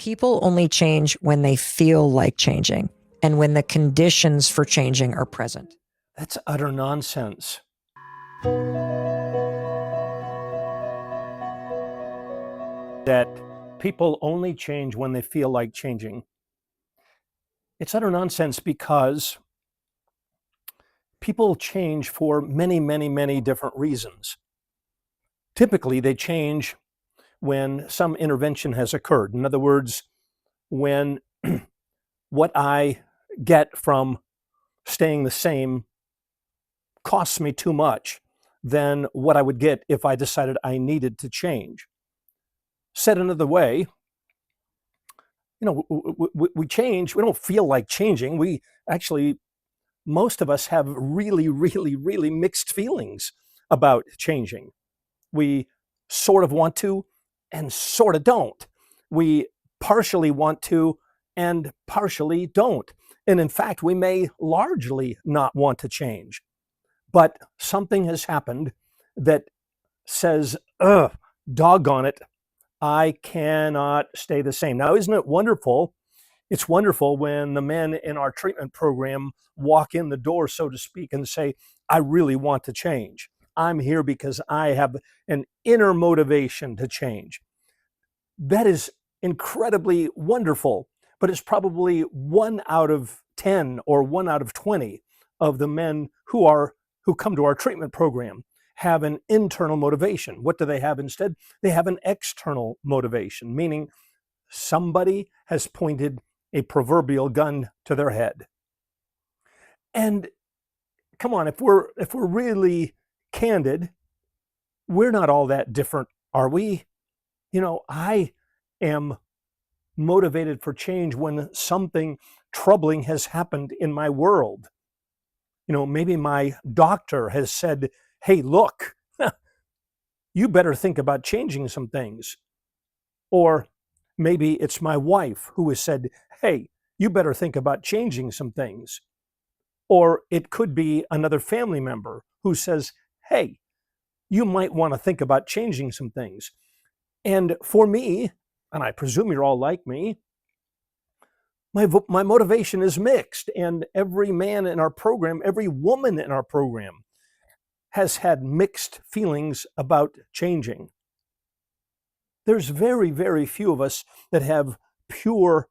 People only change when they feel like changing and when the conditions for changing are present. That's utter nonsense. That people only change when they feel like changing. It's utter nonsense because people change for many, many, many different reasons. Typically, they change when some intervention has occurred. In other words, when what I get from staying the same costs me too much than what I would get if I decided I needed to change. Said another way, we change, we don't feel like changing. We actually, most of us have really, really, really mixed feelings about changing. We sort of want to and sort of don't. We partially want to and partially don't. And in fact, we may largely not want to change. But something has happened that says, ugh, doggone it, I cannot stay the same. Now, isn't it wonderful? It's wonderful when the men in our treatment program walk in the door, so to speak, and say, I really want to change. I'm here because I have an inner motivation to change. That is incredibly wonderful, but it's probably 1 out of 10 or 1 out of 20 of the men who come to our treatment program have an internal motivation. What do they have instead? They have an external motivation, meaning somebody has pointed a proverbial gun to their head. And come on, if we're really candid, we're not all that different, are we? I am motivated for change when something troubling has happened in my world. Maybe my doctor has said, hey, look, you better think about changing some things. Or maybe it's my wife who has said, hey, you better think about changing some things. Or it could be another family member who says, hey, you might want to think about changing some things. And for me, and I presume you're all like me, my motivation is mixed. And every man in our program, every woman in our program has had mixed feelings about changing. There's very, very few of us that have pure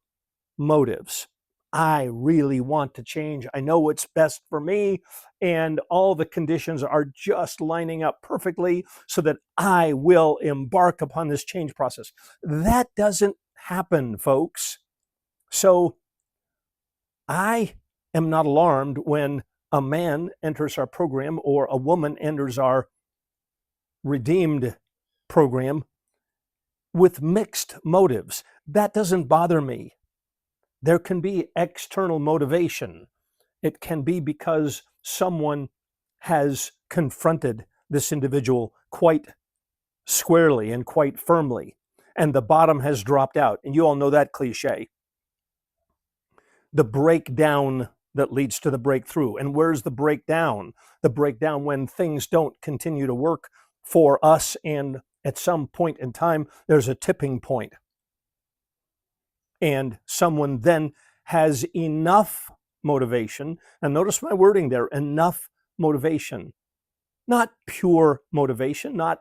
motives. I really want to change. I know what's best for me, and all the conditions are just lining up perfectly so that I will embark upon this change process. That doesn't happen, folks. So I am not alarmed when a man enters our program or a woman enters our redeemed program with mixed motives. That doesn't bother me. There can be external motivation. It can be because someone has confronted this individual quite squarely and quite firmly, and the bottom has dropped out. And you all know that cliche. The breakdown that leads to the breakthrough. And where's the breakdown? The breakdown when things don't continue to work for us, and at some point in time, there's a tipping point. And someone then has enough motivation, and notice my wording there, enough motivation. Not pure motivation, not,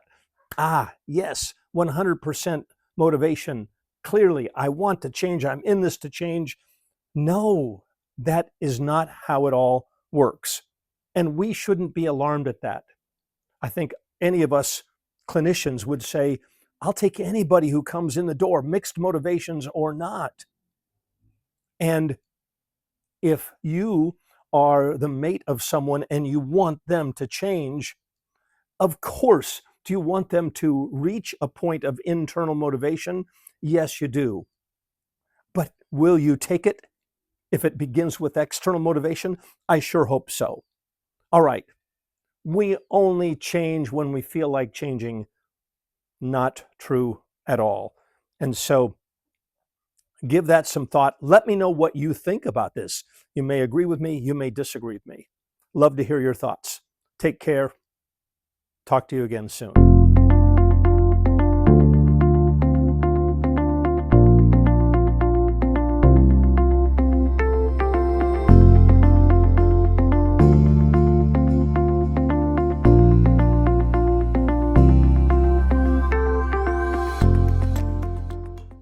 yes, 100% motivation. Clearly, I want to change, I'm in this to change. No, that is not how it all works. And we shouldn't be alarmed at that. I think any of us clinicians would say, I'll take anybody who comes in the door, mixed motivations or not. And if you are the mate of someone and you want them to change, of course, do you want them to reach a point of internal motivation? Yes, you do. But will you take it if it begins with external motivation? I sure hope so. All right. We only change when we feel like changing. Not true at all. And so give that some thought. Let me know what you think about this. You may agree with me. You may disagree with me. Love to hear your thoughts. Take care. Talk to you again soon.